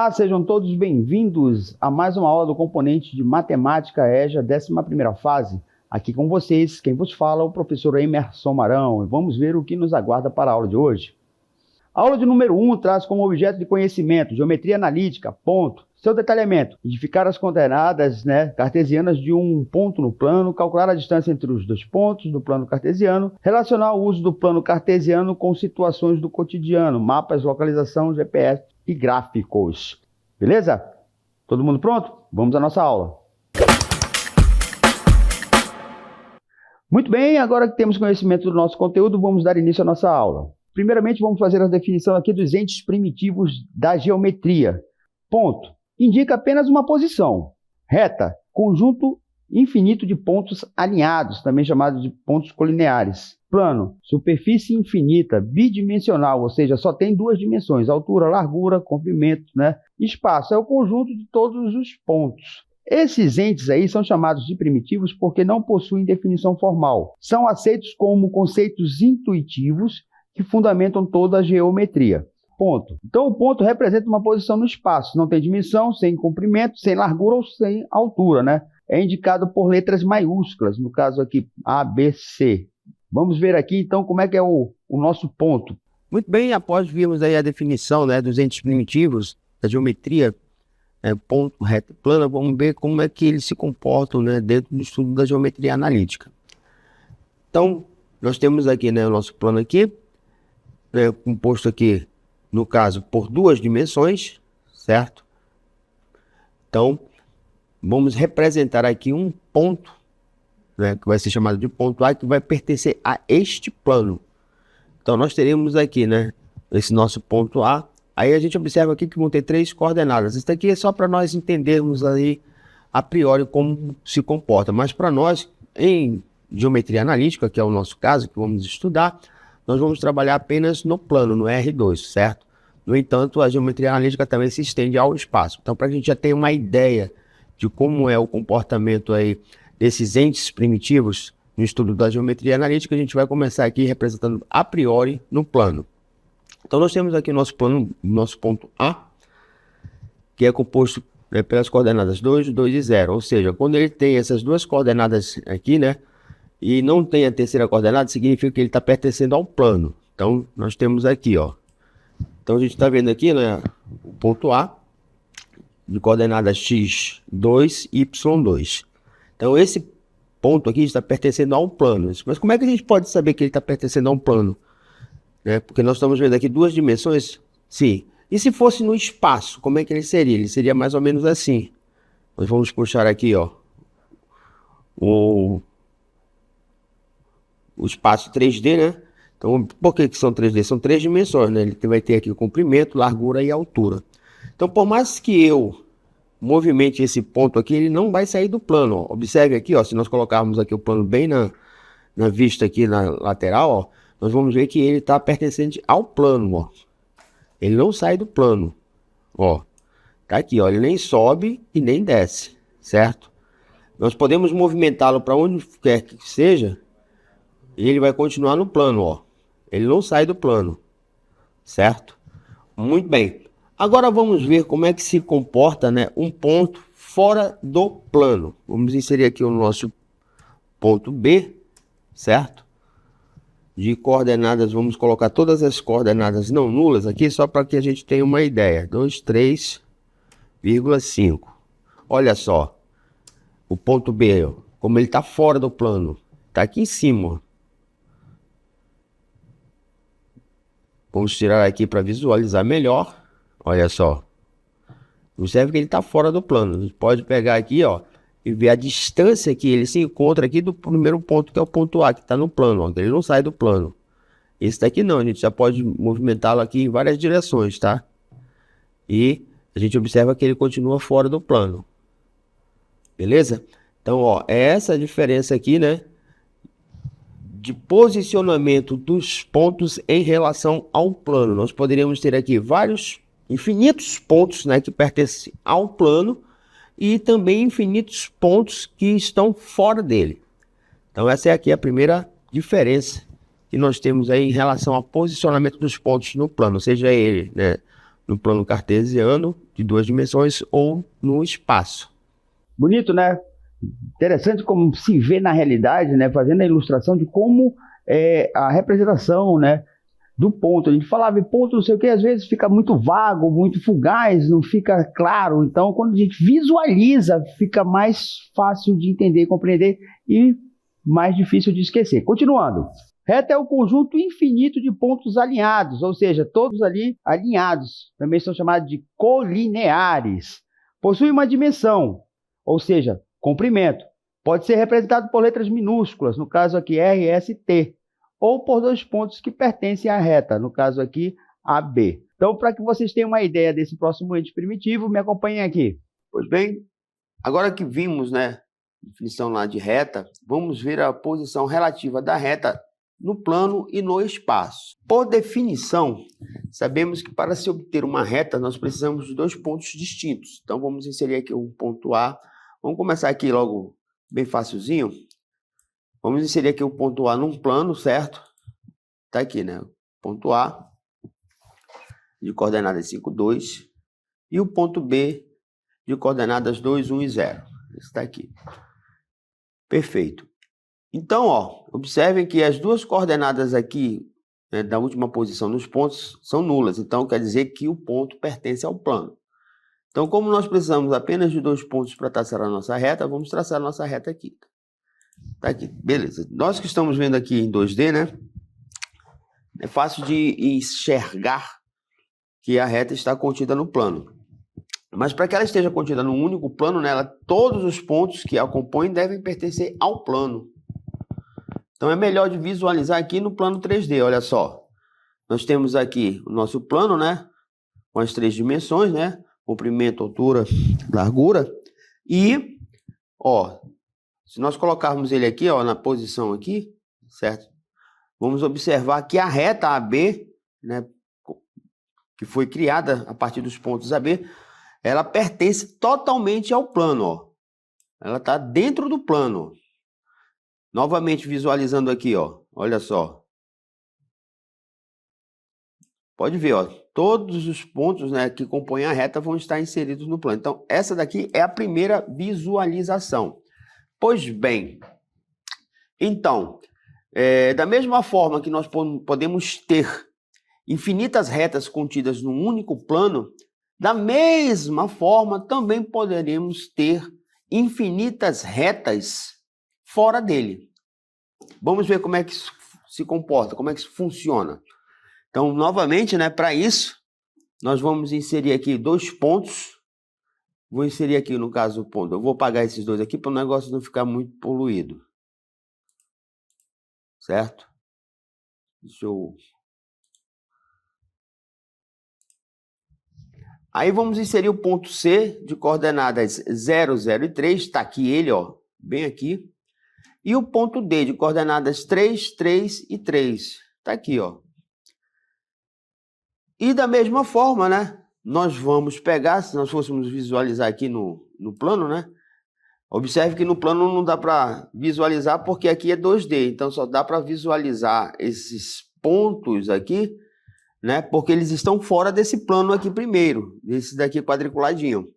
Olá, sejam todos bem-vindos a mais uma aula do componente de Matemática EJA, 11ª fase. Aqui com vocês, quem vos fala é o professor Emerson Marão, e vamos ver o que nos aguarda para a aula de hoje. A aula de número 1 traz como objeto de conhecimento geometria analítica, ponto. Seu detalhamento, identificar as coordenadas cartesianas de um ponto no plano, calcular a distância entre os dois pontos do plano cartesiano, relacionar o uso do plano cartesiano com situações do cotidiano, mapas, localização, GPS e gráficos. Beleza? Todo mundo pronto? Vamos à nossa aula. Muito bem, agora que temos conhecimento do nosso conteúdo, vamos dar início à nossa aula. Primeiramente, vamos fazer a definição aqui dos entes primitivos da geometria. Ponto. Indica apenas uma posição. Reta. Conjunto infinito de pontos alinhados, também chamado de pontos colineares. Plano. Superfície infinita, bidimensional, ou seja, só tem duas dimensões, altura, largura, comprimento, Espaço é o conjunto de todos os pontos. Esses entes aí são chamados de primitivos porque não possuem definição formal. São aceitos como conceitos intuitivos que fundamentam toda a geometria. Ponto. Então, o ponto representa uma posição no espaço. Não tem dimensão, sem comprimento, sem largura ou sem altura, É indicado por letras maiúsculas, no caso aqui, A, B, C. Vamos ver aqui, então, como é que é o nosso ponto. Muito bem, após virmos aí a definição dos entes primitivos da geometria, ponto, reta e plana, vamos ver como é que eles se comportam dentro do estudo da geometria analítica. Então, nós temos aqui o nosso plano aqui, composto aqui, no caso, por duas dimensões, certo? Então, vamos representar aqui um ponto, que vai ser chamado de ponto A, que vai pertencer a este plano. Então, nós teremos aqui, esse nosso ponto A. Aí a gente observa aqui que vão ter três coordenadas. Isso aqui é só para nós entendermos aí, a priori, como se comporta. Mas para nós, em geometria analítica, que é o nosso caso, que vamos estudar, nós vamos trabalhar apenas no plano, no R2, certo? No entanto, a geometria analítica também se estende ao espaço. Então, para a gente já ter uma ideia de como é o comportamento aí desses entes primitivos no estudo da geometria analítica, a gente vai começar aqui representando a priori no plano. Então, nós temos aqui nosso plano, nosso ponto A, que é composto pelas coordenadas 2, 2 e 0. Ou seja, quando ele tem essas duas coordenadas aqui, e não tem a terceira coordenada, significa que ele está pertencendo ao plano. Então, nós temos aqui, Então, a gente está vendo aqui, o ponto A, de coordenadas x2 e y2. Então, esse ponto aqui está pertencendo a um plano. Mas como é que a gente pode saber que ele está pertencendo a um plano? Porque nós estamos vendo aqui duas dimensões. Sim. E se fosse no espaço, como é que ele seria? Ele seria mais ou menos assim. Nós vamos puxar aqui, o espaço 3D, Então, por que são 3D? São três dimensões, Ele vai ter aqui o comprimento, largura e altura. Então, por mais que eu movimente esse ponto aqui, ele não vai sair do plano. Observe aqui, se nós colocarmos aqui o plano bem na vista aqui na lateral, nós vamos ver que ele está pertencente ao plano, Ele não sai do plano, Tá aqui, ele nem sobe e nem desce, certo? Nós podemos movimentá-lo para onde quer que seja, e ele vai continuar no plano, Ele não sai do plano, certo? Muito bem. Agora vamos ver como é que se comporta, um ponto fora do plano. Vamos inserir aqui o nosso ponto B, certo? De coordenadas, vamos colocar todas as coordenadas não nulas aqui, só para que a gente tenha uma ideia. 2, 3,5. Olha só, o ponto B, como ele está fora do plano, está aqui em cima, Vamos tirar aqui para visualizar melhor. Olha só. Observe que ele está fora do plano. A gente pode pegar aqui, e ver a distância que ele se encontra aqui do primeiro ponto, que é o ponto A, que está no plano. Ele não sai do plano. Esse daqui não, a gente já pode movimentá-lo aqui em várias direções, tá? E a gente observa que ele continua fora do plano. Beleza? Então, é essa a diferença aqui, de posicionamento dos pontos em relação ao plano. Nós poderíamos ter aqui infinitos pontos, que pertencem ao plano e também infinitos pontos que estão fora dele. Então, essa é aqui a primeira diferença que nós temos aí em relação ao posicionamento dos pontos no plano, seja ele no plano cartesiano de duas dimensões ou no espaço. Bonito, né? Interessante como se vê na realidade, né? Fazendo a ilustração de como é a representação, né? Do ponto. A gente falava em ponto, não sei o que, às vezes fica muito vago, muito fugaz, não fica claro. Então, quando a gente visualiza, fica mais fácil de entender, compreender e mais difícil de esquecer. Continuando. Reta é o conjunto infinito de pontos alinhados, ou seja, todos ali alinhados. Também são chamados de colineares. Possui uma dimensão, ou seja, comprimento. Pode ser representado por letras minúsculas, no caso aqui R, S, T, ou por dois pontos que pertencem à reta, no caso aqui AB. Então, para que vocês tenham uma ideia desse próximo ente primitivo, me acompanhem aqui. Pois bem, agora que vimos, né, a definição lá de reta, vamos ver a posição relativa da reta no plano e no espaço. Por definição, sabemos que para se obter uma reta, nós precisamos de dois pontos distintos. Então, vamos inserir aqui um ponto A. Vamos começar aqui logo bem facilzinho. Vamos inserir aqui o ponto A num plano, certo? Tá aqui, né? Ponto A, de coordenadas 5, 2. E o ponto B, de coordenadas 2, 1 e 0. Esse está aqui. Perfeito. Então, ó, observem que as duas coordenadas aqui, né, da última posição nos pontos, são nulas. Então, quer dizer que o ponto pertence ao plano. Então, como nós precisamos apenas de dois pontos para traçar a nossa reta, vamos traçar a nossa reta aqui. Tá aqui, beleza. Nós que estamos vendo aqui em 2D, né? É fácil de enxergar que a reta está contida no plano. Mas para que ela esteja contida num único plano, né, todos os pontos que a compõem devem pertencer ao plano. Então é melhor de visualizar aqui no plano 3D, olha só. Nós temos aqui o nosso plano, né? Com as três dimensões, né? Comprimento, altura, largura. E, ó, se nós colocarmos ele aqui, ó, na posição aqui, certo? Vamos observar que a reta AB, né, que foi criada a partir dos pontos AB, ela pertence totalmente ao plano, ó. Ela está dentro do plano. Novamente visualizando aqui, ó. Olha só. Pode ver, ó. Todos os pontos, né, que compõem a reta vão estar inseridos no plano. Então, essa daqui é a primeira visualização. Pois bem, então, da mesma forma que nós podemos ter infinitas retas contidas num único plano, da mesma forma também poderemos ter infinitas retas fora dele. Vamos ver como é que isso se comporta, como é que isso funciona. Então, novamente, né, para isso, nós vamos inserir aqui dois pontos. Vou inserir aqui, no caso, o ponto. Eu vou apagar esses dois aqui para o negócio não ficar muito poluído. Certo? Deixa eu... Aí vamos inserir o ponto C de coordenadas 0, 0 e 3. Está aqui ele, ó, bem aqui. E o ponto D de coordenadas 3, 3 e 3. Está aqui, ó. E da mesma forma, né? Nós vamos pegar, se nós fôssemos visualizar aqui no plano, né? Observe que no plano não dá para visualizar porque aqui é 2D. Então só dá para visualizar esses pontos aqui, né? Porque eles estão fora desse plano aqui primeiro, desse daqui quadriculadinho.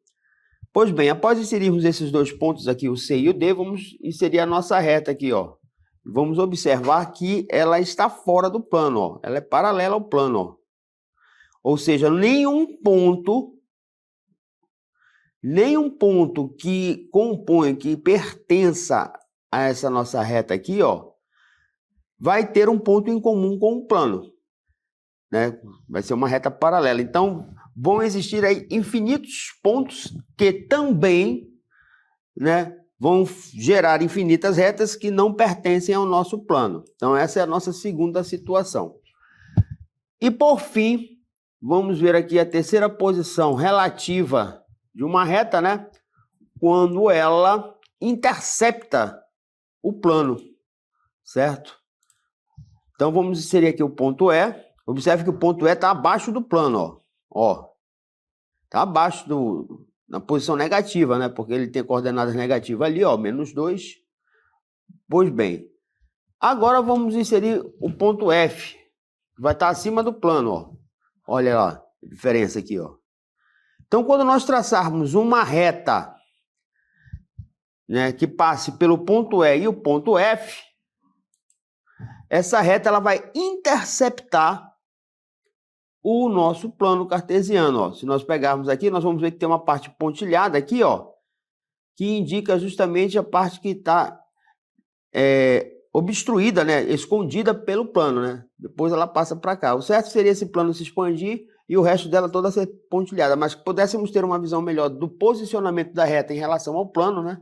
Pois bem, após inserirmos esses dois pontos aqui, o C e o D, vamos inserir a nossa reta aqui, ó. Vamos observar que ela está fora do plano, ó. Ela é paralela ao plano, ó. Ou seja, nenhum ponto que compõe, que pertença a essa nossa reta aqui, ó, vai ter um ponto em comum com o plano, né? Vai ser uma reta paralela. Então, vão existir aí infinitos pontos que também, né, vão gerar infinitas retas que não pertencem ao nosso plano. Então, essa é a nossa segunda situação. E, por fim, vamos ver aqui a terceira posição relativa de uma reta, né? Quando ela intercepta o plano, certo? Então, vamos inserir aqui o ponto E. Observe que o ponto E está abaixo do plano, ó. Ó, está abaixo na posição negativa, né? Porque ele tem coordenadas negativas ali, ó, -2. Pois bem, agora vamos inserir o ponto F, que vai estar acima do plano, ó. Olha lá, a diferença aqui, ó. Então, quando nós traçarmos uma reta, né, que passe pelo ponto E e o ponto F, essa reta ela vai interceptar o nosso plano cartesiano. Ó. Se nós pegarmos aqui, nós vamos ver que tem uma parte pontilhada aqui, ó, que indica justamente a parte que está obstruída, né, escondida pelo plano, né? Depois ela passa para cá. O certo seria esse plano se expandir e o resto dela toda ser pontilhada, mas que pudéssemos ter uma visão melhor do posicionamento da reta em relação ao plano, né?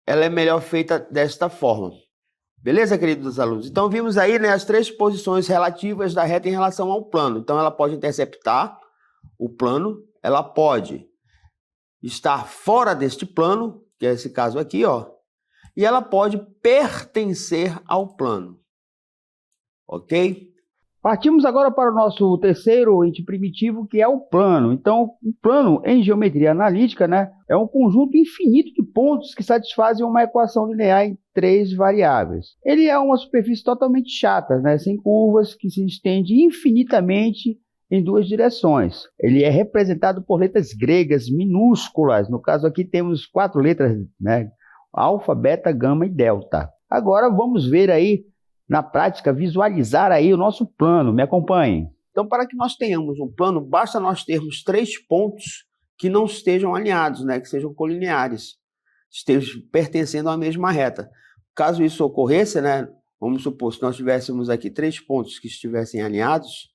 Ela é melhor feita desta forma. Beleza, queridos alunos? Então vimos aí, né, as 3 posições relativas da reta em relação ao plano. Então ela pode interceptar o plano, ela pode estar fora deste plano, que é esse caso aqui, ó, e ela pode pertencer ao plano. Ok? Partimos agora para o nosso terceiro ente primitivo, que é o plano. Então, o plano em geometria analítica, né, é um conjunto infinito de pontos que satisfazem uma equação linear em 3 variáveis. Ele é uma superfície totalmente chata, né, sem curvas, que se estende infinitamente em 2 direções. Ele é representado por letras gregas minúsculas. No caso aqui temos 4 letras, né, alfa, beta, gama e delta. Agora vamos ver aí, na prática, visualizar aí o nosso plano. Me acompanhem. Então, para que nós tenhamos um plano, basta nós termos 3 pontos que não estejam alinhados, né? Que sejam colineares, estejam pertencendo à mesma reta. Caso isso ocorresse, né? Vamos supor, se nós tivéssemos aqui 3 pontos que estivessem alinhados,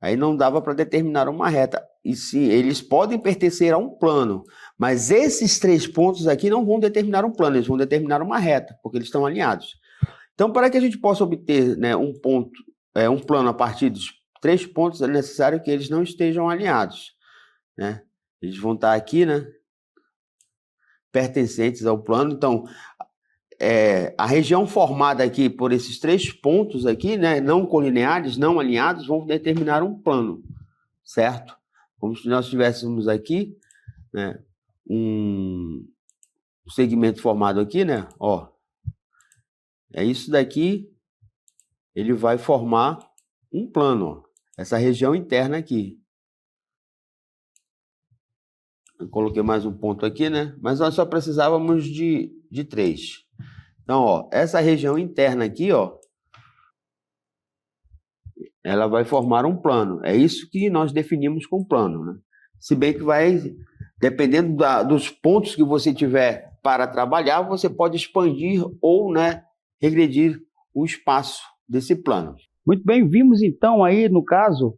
aí não dava para determinar uma reta. E sim, eles podem pertencer a um plano, mas esses 3 pontos aqui não vão determinar um plano, eles vão determinar uma reta, porque eles estão alinhados. Então, para que a gente possa obter, né, um plano a partir dos 3 pontos, é necessário que eles não estejam alinhados, né? Eles vão estar aqui, né, pertencentes ao plano. Então, a região formada aqui por esses 3 pontos aqui, né, não colineares, não alinhados, vão determinar um plano, certo? Como se nós tivéssemos aqui, né, um segmento formado aqui, né, ó. É isso daqui, ele vai formar um plano, ó, essa região interna aqui. Eu coloquei mais um ponto aqui, né? Mas nós só precisávamos de 3. Então, ó, essa região interna aqui, ó, ela vai formar um plano. É isso que nós definimos com plano, né? Se bem que vai, dependendo dos pontos que você tiver para trabalhar, você pode expandir ou, né, regredir o espaço desse plano. Muito bem, vimos então aí, no caso,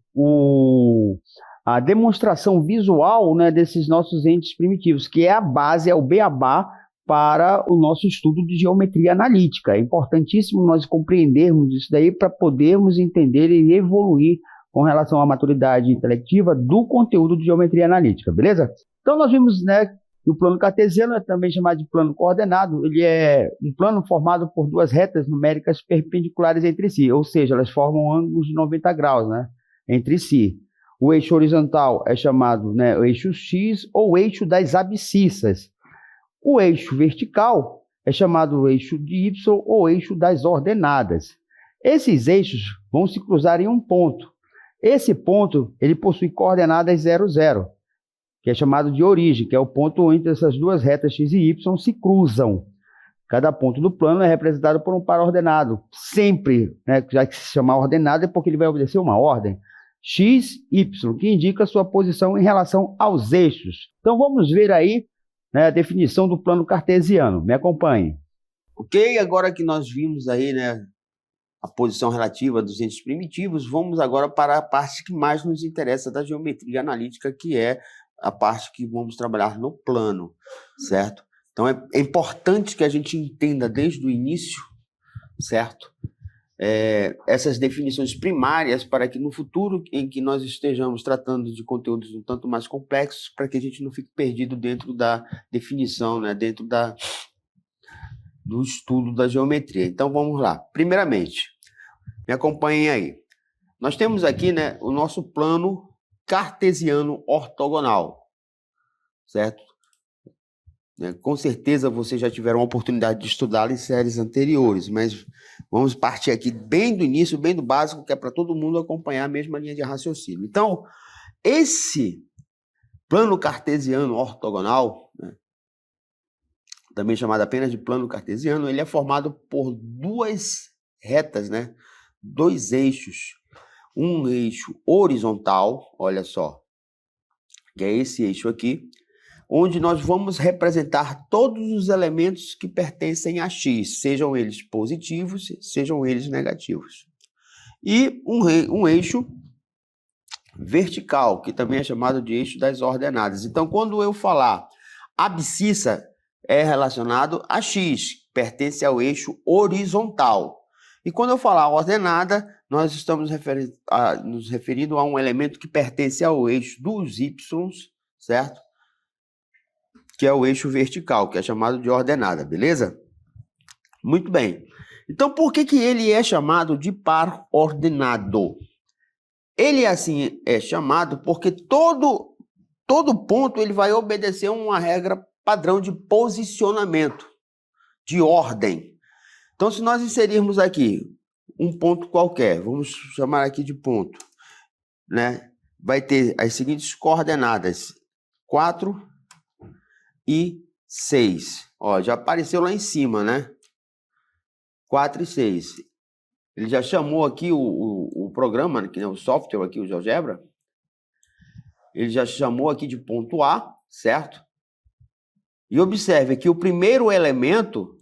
a demonstração visual, né, desses nossos entes primitivos, que é a base, é o beabá para o nosso estudo de geometria analítica. É importantíssimo nós compreendermos isso daí para podermos entender e evoluir com relação à maturidade intelectiva do conteúdo de geometria analítica, beleza? Então nós vimos, né, que o plano cartesiano é também chamado de plano coordenado. Ele é um plano formado por 2 retas numéricas perpendiculares entre si, ou seja, elas formam ângulos de 90 graus, né, entre si. O eixo horizontal é chamado, né, o eixo X ou eixo das abscissas. O eixo vertical é chamado eixo de Y ou eixo das ordenadas. Esses eixos vão se cruzar em um ponto. Esse ponto ele possui coordenadas 0, 0, que é chamado de origem, que é o ponto entre essas 2 retas X e Y se cruzam. Cada ponto do plano é representado por um par ordenado. Sempre, né, já que se chama ordenado é porque ele vai obedecer uma ordem. X, Y, que indica a sua posição em relação aos eixos. Então vamos ver aí, né, a definição do plano cartesiano. Me acompanhe. Ok, agora que nós vimos aí, né, a posição relativa dos entes primitivos, vamos agora para a parte que mais nos interessa da geometria analítica, que é a parte que vamos trabalhar no plano, certo? Então é importante que a gente entenda desde o início, certo? Essas definições primárias para que no futuro em que nós estejamos tratando de conteúdos um tanto mais complexos, para que a gente não fique perdido dentro da definição, né? Dentro do estudo da geometria. Então vamos lá. Primeiramente, me acompanhem aí. Nós temos aqui, né, o nosso plano cartesiano ortogonal, certo? Com certeza vocês já tiveram a oportunidade de estudá-lo em séries anteriores, mas vamos partir aqui bem do início, bem do básico, que é para todo mundo acompanhar a mesma linha de raciocínio. Então, esse plano cartesiano ortogonal, né, também chamado apenas de plano cartesiano, ele é formado por duas retas, né? Dois eixos. Um eixo horizontal, olha só, que é esse eixo aqui, onde nós vamos representar todos os elementos que pertencem a X, sejam eles positivos, sejam eles negativos. E um eixo vertical, que também é chamado de eixo das ordenadas. Então, quando eu falar abscissa, é relacionado a X, pertence ao eixo horizontal. E quando eu falar ordenada, nós estamos nos referindo a um elemento que pertence ao eixo dos Y, certo? Que é o eixo vertical, que é chamado de ordenada, beleza? Muito bem. Então, por que ele é chamado de par ordenado? Ele assim é chamado porque todo ponto ele vai obedecer a uma regra padrão de posicionamento, de ordem. Então, se nós inserirmos aqui um ponto qualquer, vamos chamar aqui de ponto, né? Vai ter as seguintes coordenadas, 4 e 6. Ó, já apareceu lá em cima, né? 4 e 6. Ele já chamou aqui o programa, que é o software aqui, o GeoGebra. Ele já chamou aqui de ponto A, certo? E observe que o primeiro elemento,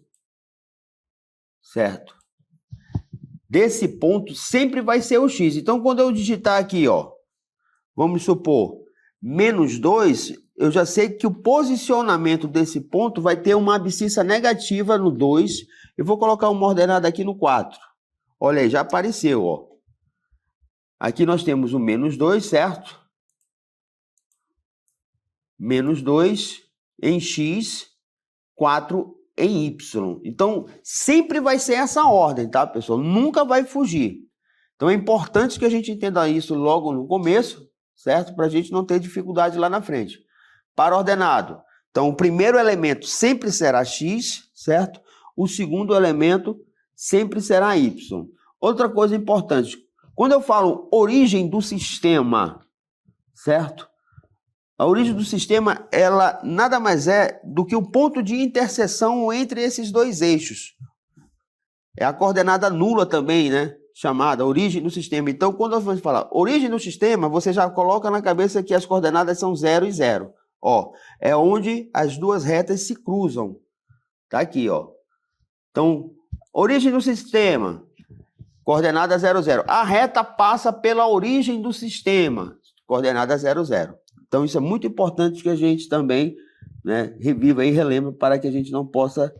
certo, desse ponto sempre vai ser o X. Então, quando eu digitar aqui, ó, vamos supor, -2, eu já sei que o posicionamento desse ponto vai ter uma abscissa negativa no 2. Eu vou colocar uma ordenada aqui no 4. Olha aí, já apareceu, ó. Aqui nós temos o -2, certo? -2 em X, 4 em Y. Então, sempre vai ser essa ordem, tá, pessoal? Nunca vai fugir. Então, é importante que a gente entenda isso logo no começo, certo? Para a gente não ter dificuldade lá na frente. Par ordenado. Então, o primeiro elemento sempre será X, certo? O segundo elemento sempre será Y. Outra coisa importante, quando eu falo origem do sistema, certo? A origem do sistema, ela nada mais é do que o ponto de interseção entre esses dois eixos. É a coordenada nula também, né? Chamada origem do sistema. Então, quando eu vou falar origem do sistema, você já coloca na cabeça que as coordenadas são 0 e 0. Ó, é onde as duas retas se cruzam. Tá aqui, ó. Então, origem do sistema, coordenada 0, 0. A reta passa pela origem do sistema, coordenada 0, 0. Então, isso é muito importante que a gente também, né, reviva e relembre para que a gente não possa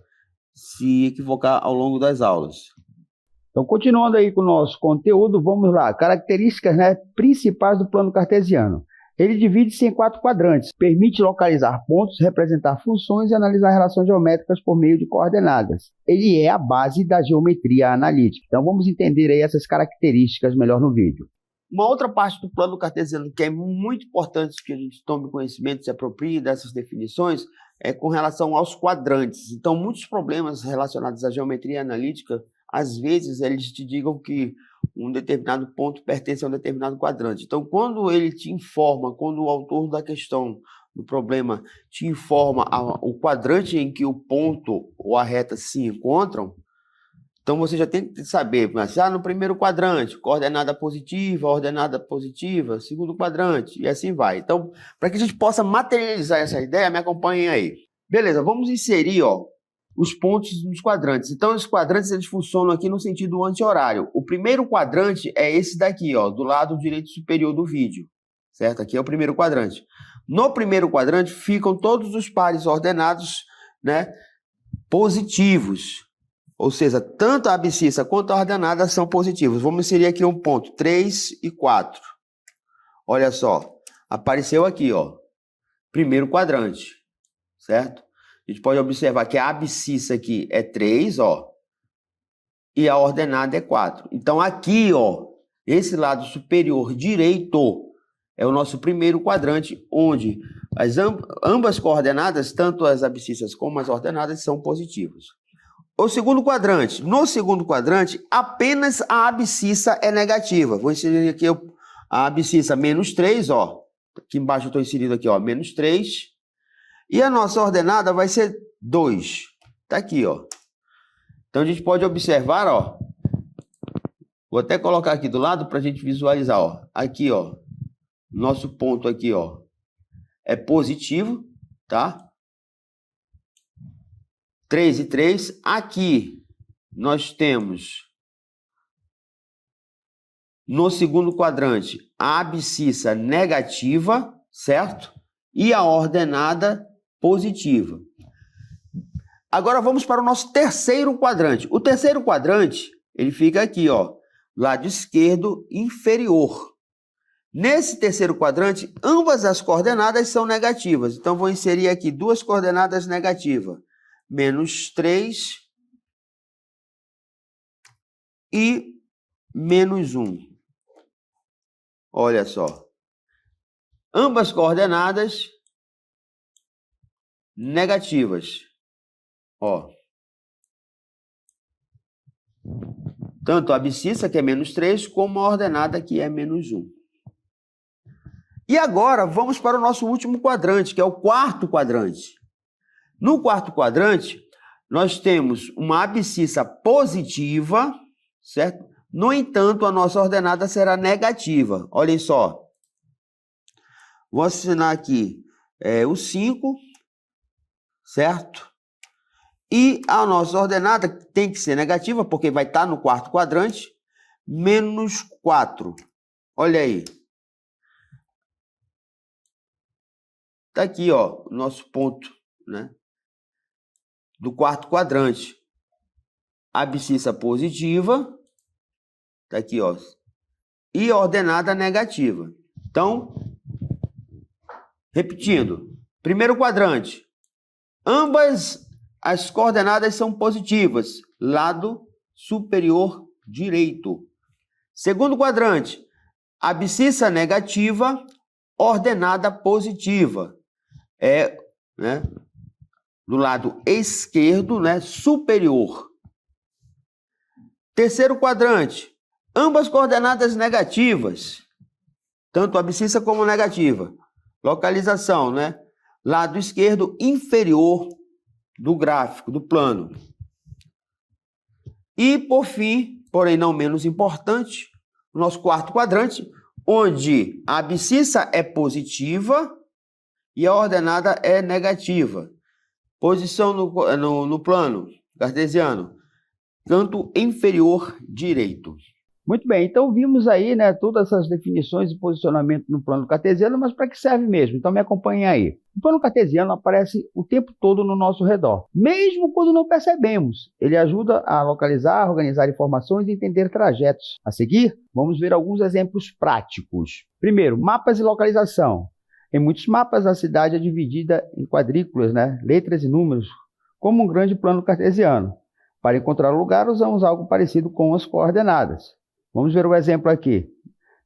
se equivocar ao longo das aulas. Então, continuando aí com o nosso conteúdo, vamos lá. Características, né, principais do plano cartesiano. Ele divide-se em 4 quadrantes, permite localizar pontos, representar funções e analisar relações geométricas por meio de coordenadas. Ele é a base da geometria analítica. Então, vamos entender aí essas características melhor no vídeo. Uma outra parte do plano cartesiano que é muito importante que a gente tome conhecimento, se aproprie dessas definições, é com relação aos quadrantes. Então, muitos problemas relacionados à geometria analítica, às vezes eles te digam que um determinado ponto pertence a um determinado quadrante. Então, quando ele te informa, quando o autor da questão, do problema, te informa o quadrante em que o ponto ou a reta se encontram, então você já tem que saber, mas no primeiro quadrante, coordenada positiva, segundo quadrante, e assim vai. Então, para que a gente possa materializar essa ideia, me acompanhem aí. Beleza, vamos inserir, ó, os pontos nos quadrantes. Então, os quadrantes eles funcionam aqui no sentido anti-horário. O primeiro quadrante é esse daqui, ó, do lado direito superior do vídeo, certo? Aqui é o primeiro quadrante. No primeiro quadrante ficam todos os pares ordenados, né, positivos. Ou seja, tanto a abscissa quanto a ordenada são positivos. Vamos inserir aqui um ponto, 3 e 4. Olha só, apareceu aqui, ó, primeiro quadrante, certo? A gente pode observar que a abscissa aqui é 3, ó, e a ordenada é 4. Então, aqui, ó, esse lado superior direito é o nosso primeiro quadrante, onde ambas coordenadas, tanto as abscissas como as ordenadas, são positivas. O segundo quadrante. No segundo quadrante, apenas a abscissa é negativa. Vou inserir aqui a abscissa -3, ó. Aqui embaixo eu estou inserindo aqui, ó, menos 3. E a nossa ordenada vai ser 2. Está aqui, ó. Então, a gente pode observar, ó. Vou até colocar aqui do lado para a gente visualizar, ó. Aqui, ó. Nosso ponto aqui, ó, é positivo, tá? 3 e 3. Aqui, nós temos, no segundo quadrante, a abscissa negativa, certo? E a ordenada positiva. Agora vamos para o nosso terceiro quadrante. O terceiro quadrante, ele fica aqui, ó, lado esquerdo inferior. Nesse terceiro quadrante, ambas as coordenadas são negativas. Então, vou inserir aqui duas coordenadas negativas. Menos 3 e menos 1. Olha só. Ambas coordenadas negativas. Ó. Tanto a abscissa, que é menos 3, como a ordenada, que é menos 1. E agora, vamos para o nosso último quadrante, que é o quarto quadrante. No quarto quadrante, nós temos uma abscissa positiva, certo? No entanto, a nossa ordenada será negativa. Olhem só. Vou assinar aqui o 5, certo? E a nossa ordenada tem que ser negativa, porque vai estar no quarto quadrante, menos 4. Olha aí. Está aqui, ó, o nosso ponto, né, do quarto quadrante. Abscissa positiva, está aqui, ó, e ordenada negativa. Então, repetindo, primeiro quadrante, ambas as coordenadas são positivas, lado superior direito. Segundo quadrante, abscissa negativa, ordenada positiva. Né, do lado esquerdo, né, superior. Terceiro quadrante, ambas coordenadas negativas, tanto abscissa como negativa. Localização, né, lado esquerdo inferior do gráfico, do plano. E, por fim, porém não menos importante, o nosso quarto quadrante, onde a abscissa é positiva e a ordenada é negativa. Posição no plano cartesiano, canto inferior direito. Muito bem, então vimos aí, né, todas essas definições e posicionamento no plano cartesiano, mas para que serve mesmo? Então me acompanhem aí. O plano cartesiano aparece o tempo todo no nosso redor, mesmo quando não percebemos. Ele ajuda a localizar, organizar informações e entender trajetos. A seguir, vamos ver alguns exemplos práticos. Primeiro, mapas e localização. Em muitos mapas, a cidade é dividida em quadrículas, né, letras e números, como um grande plano cartesiano. Para encontrar o lugar, usamos algo parecido com as coordenadas. Vamos ver o exemplo aqui.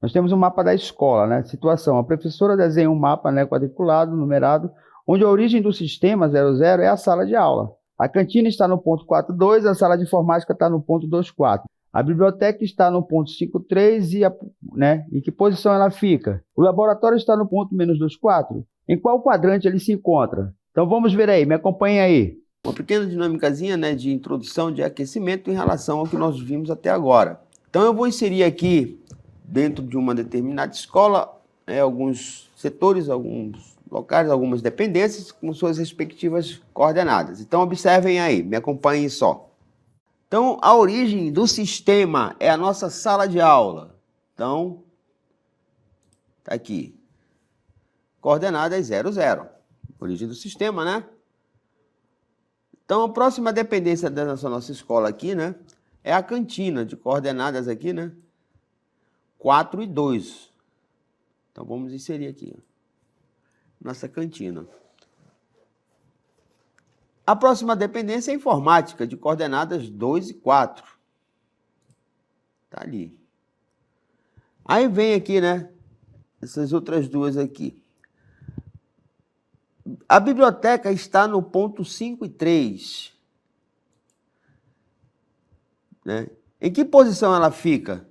Nós temos um mapa da escola, né? Situação: a professora desenha um mapa, né, quadriculado, numerado, onde a origem do sistema 00 é a sala de aula. A cantina está no ponto 42, a sala de informática está no ponto 24. A biblioteca está no ponto 53 em que posição ela fica? O laboratório está no ponto menos 24. Em qual quadrante ele se encontra? Então vamos ver aí, me acompanhem aí. Uma pequena dinâmicazinha, né, de introdução, de aquecimento em relação ao que nós vimos até agora. Então eu vou inserir aqui, dentro de uma determinada escola, alguns setores, alguns locais, algumas dependências com suas respectivas coordenadas. Então observem aí, me acompanhem só. Então a origem do sistema é a nossa sala de aula. Então, tá aqui. Coordenadas 00. Origem do sistema, né? Então a próxima dependência dessa nossa escola aqui, né, é a cantina, de coordenadas aqui, né? 4 e 2. Então, vamos inserir aqui, ó, nossa cantina. A próxima dependência é a informática, de coordenadas 2 e 4. Tá ali. Aí vem aqui, né, essas outras duas aqui. A biblioteca está no ponto 5 e 3. Né? Em que posição ela fica?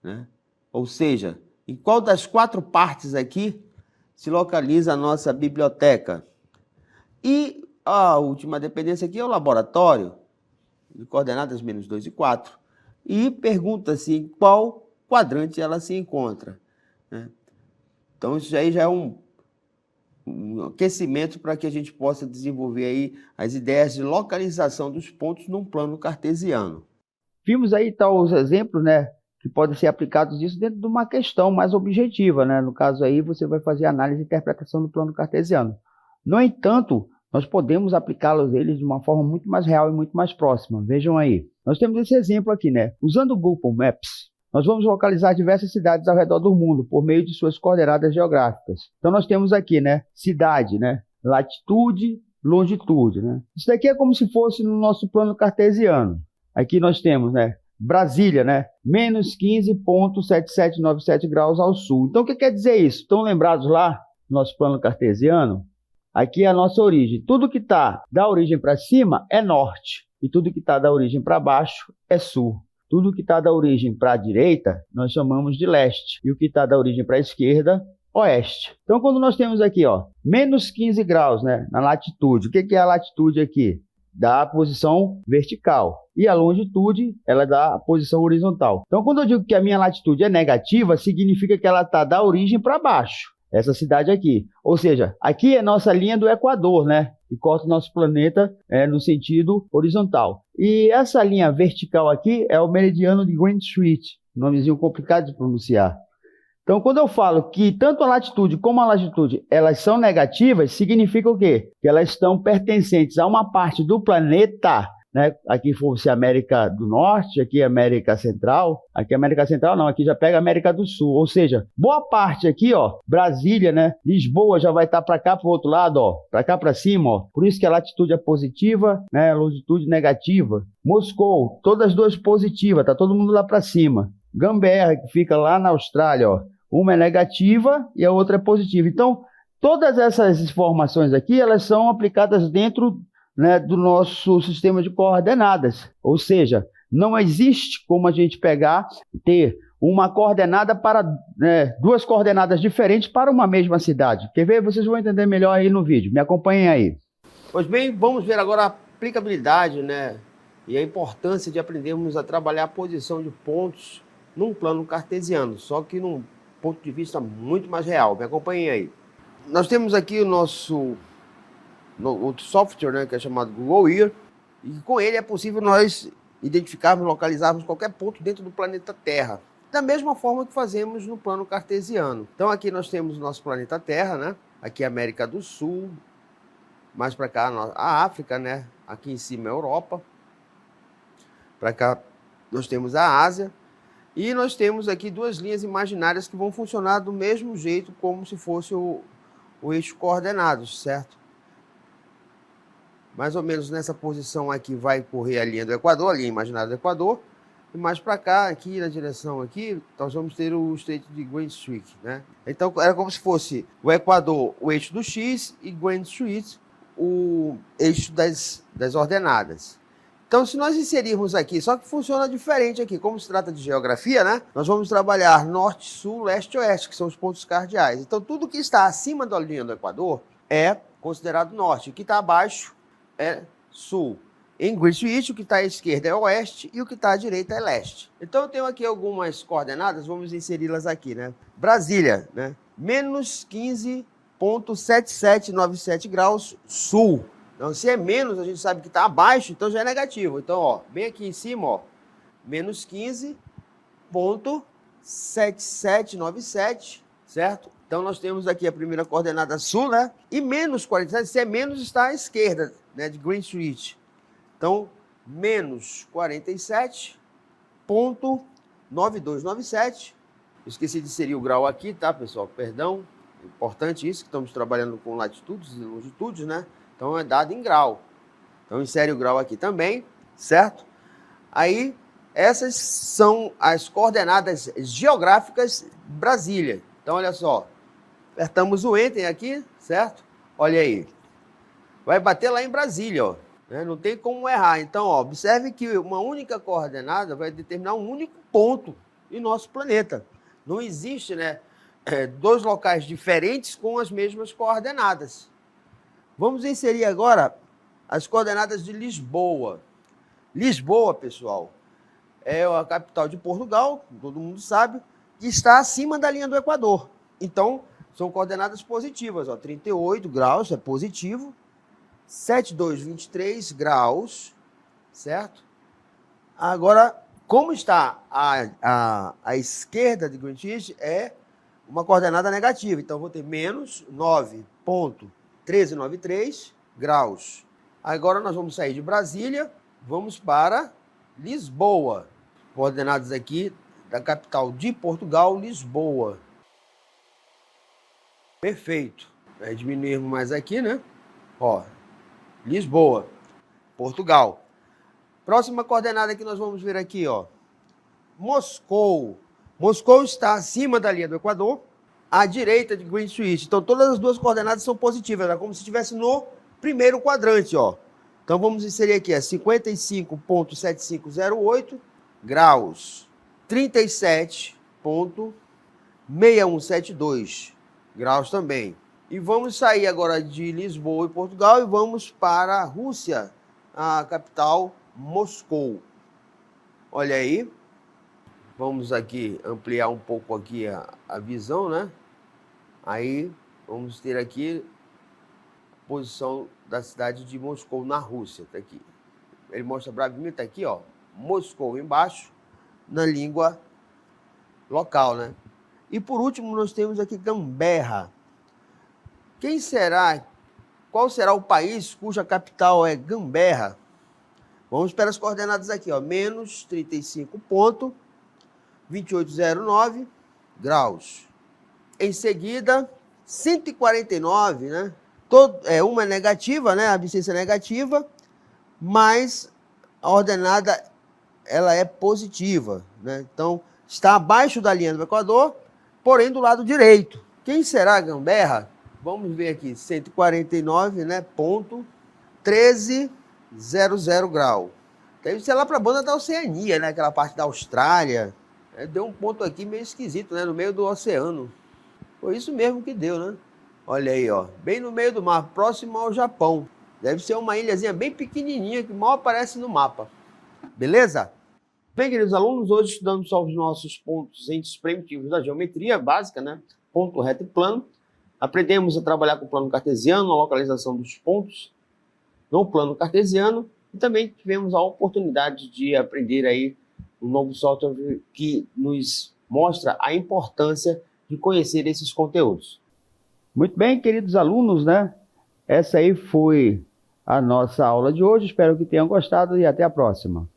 Né? Ou seja, em qual das 4 partes aqui se localiza a nossa biblioteca. E a última dependência aqui é o laboratório, de coordenadas -2 e 4. E pergunta-se em qual quadrante ela se encontra, né? Então, isso aí já é um aquecimento para que a gente possa desenvolver aí as ideias de localização dos pontos num plano cartesiano. Vimos aí os exemplos, né, que podem ser aplicados disso dentro de uma questão mais objetiva, né? No caso aí, você vai fazer análise e interpretação do plano cartesiano. No entanto, nós podemos aplicá-los eles de uma forma muito mais real e muito mais próxima. Vejam aí. Nós temos esse exemplo aqui, né? Usando o Google Maps, nós vamos localizar diversas cidades ao redor do mundo por meio de suas coordenadas geográficas. Então nós temos aqui, né, cidade, né, latitude, longitude, né? Isso daqui é como se fosse no nosso plano cartesiano. Aqui nós temos, né, Brasília, né, -15,7797 graus ao sul. Então o que quer dizer isso? Estão lembrados lá no nosso plano cartesiano? Aqui é a nossa origem. Tudo que está da origem para cima é norte e tudo que está da origem para baixo é sul. Tudo que está da origem para a direita, nós chamamos de leste. E o que está da origem para a esquerda, oeste. Então, quando nós temos aqui, ó, -15 graus, né, na latitude. O que é a latitude aqui? Da posição vertical. E a longitude, ela dá a posição horizontal. Então, quando eu digo que a minha latitude é negativa, significa que ela está da origem para baixo. Essa cidade aqui. Ou seja, aqui é nossa linha do Equador, né? Que corta o nosso planeta no sentido horizontal. E essa linha vertical aqui é o meridiano de Greenwich, nomezinho complicado de pronunciar. Então, quando eu falo que tanto a latitude como a longitude elas são negativas, significa o quê? Que elas estão pertencentes a uma parte do planeta, né? Aqui fosse América do Norte, aqui América Central, aqui América Central não, aqui já pega América do Sul, ou seja, boa parte aqui, ó, Brasília, né, Lisboa já vai estar para cá, para o outro lado, ó, para cá para cima, ó, por isso que a latitude é positiva, né, a longitude negativa. Moscou, todas as duas positivas, tá todo mundo lá para cima. Canberra, que fica lá na Austrália, ó, uma é negativa e a outra é positiva. Então, todas essas informações aqui, elas são aplicadas dentro, né, do nosso sistema de coordenadas. Ou seja, não existe como a gente ter uma coordenada para, né, duas coordenadas diferentes para uma mesma cidade. Quer ver? Vocês vão entender melhor aí no vídeo. Me acompanhem aí. Pois bem, vamos ver agora a aplicabilidade, né, e a importância de aprendermos a trabalhar a posição de pontos num plano cartesiano, só que num ponto de vista muito mais real. Me acompanhem aí. Nós temos aqui o nosso outro software, né, que é chamado Google Earth, e com ele é possível nós identificarmos, localizarmos qualquer ponto dentro do planeta Terra, da mesma forma que fazemos no plano cartesiano. Então aqui nós temos o nosso planeta Terra, né? Aqui a América do Sul, mais para cá a África, né? Aqui em cima a Europa, para cá nós temos a Ásia, e nós temos aqui duas linhas imaginárias que vão funcionar do mesmo jeito como se fosse o eixo coordenados, certo? Mais ou menos nessa posição aqui vai correr a linha do Equador, a linha imaginária do Equador. E mais para cá, aqui na direção aqui, nós vamos ter o estreito de Greenwich, né? Então era como se fosse o Equador, o eixo do X, e Greenwich, o eixo das ordenadas. Então, se nós inserirmos aqui, só que funciona diferente aqui, como se trata de geografia, né? Nós vamos trabalhar norte, sul, leste e oeste, que são os pontos cardeais. Então, tudo que está acima da linha do Equador é considerado norte, o que está abaixo é sul. Em Greenwich, o que está à esquerda é oeste e o que está à direita é leste. Então, eu tenho aqui algumas coordenadas, vamos inseri-las aqui, né? Brasília, né? -15,7797 graus sul. Então, se é menos, a gente sabe que está abaixo, então já é negativo. Então, ó, bem aqui em cima, ó, -15,7797, certo? Então, nós temos aqui a primeira coordenada sul, né? E -47, se é menos, está à esquerda, né, de Greenwich. Então, -47,9297. Esqueci de inserir o grau aqui, tá, pessoal? Perdão. Importante isso, que estamos trabalhando com latitudes e longitudes, né? Então, é dado em grau. Então, insere o grau aqui também, certo? Aí, essas são as coordenadas geográficas de Brasília. Então, olha só. Apertamos o Enter aqui, certo? Olha aí. Vai bater lá em Brasília, ó. Não tem como errar. Então, ó, observe que uma única coordenada vai determinar um único ponto em nosso planeta. Não existe, né, dois locais diferentes com as mesmas coordenadas. Vamos inserir agora as coordenadas de Lisboa. Lisboa, pessoal, é a capital de Portugal, todo mundo sabe, que está acima da linha do Equador. Então, são coordenadas positivas, ó, 38 graus é positivo, 7223 graus, certo? Agora, como está a esquerda de Greenwich, é uma coordenada negativa. Então, vou ter menos 9,1393 graus. Agora, nós vamos sair de Brasília, vamos para Lisboa. Coordenadas aqui da capital de Portugal, Lisboa. Perfeito. Vai diminuirmos mais aqui, né? Ó, Lisboa, Portugal. Próxima coordenada que nós vamos ver aqui, ó. Moscou. Moscou está acima da linha do Equador, à direita de Greenwich. Então, todas as duas coordenadas são positivas, é como se estivesse no primeiro quadrante, ó. Então, vamos inserir aqui, 55,7508 graus, 37,6172 graus também. E vamos sair agora de Lisboa e Portugal e vamos para a Rússia, a capital Moscou. Olha aí. Vamos aqui ampliar um pouco aqui a visão, né? Aí vamos ter aqui a posição da cidade de Moscou na Rússia, tá aqui. Ele mostra brevemente, tá aqui, ó, Moscou embaixo, na língua local, né? E por último nós temos aqui Canberra. Qual será o país cuja capital é Canberra? Vamos para as coordenadas aqui, ó, menos 35,2809 graus. Em seguida, 149, né? Uma é negativa, né? A abscissa é negativa, mas a ordenada ela é positiva, né? Então, está abaixo da linha do Equador, porém do lado direito. Quem será Canberra? Vamos ver aqui, 149, né? Ponto 1300 grau. Deve ser lá para a banda da Oceania, né? Aquela parte da Austrália. Deu um ponto aqui meio esquisito, né? No meio do oceano. Foi isso mesmo que deu, né? Olha aí, ó. Bem no meio do mar, próximo ao Japão. Deve ser uma ilhazinha bem pequenininha que mal aparece no mapa. Beleza? Bem, queridos alunos, hoje estudamos só os nossos pontos entes primitivos da geometria básica, né? Ponto, reto e plano. Aprendemos a trabalhar com o plano cartesiano, a localização dos pontos no plano cartesiano. E também tivemos a oportunidade de aprender aí um novo software que nos mostra a importância de conhecer esses conteúdos. Muito bem, queridos alunos, né? Essa aí foi a nossa aula de hoje. Espero que tenham gostado e até a próxima.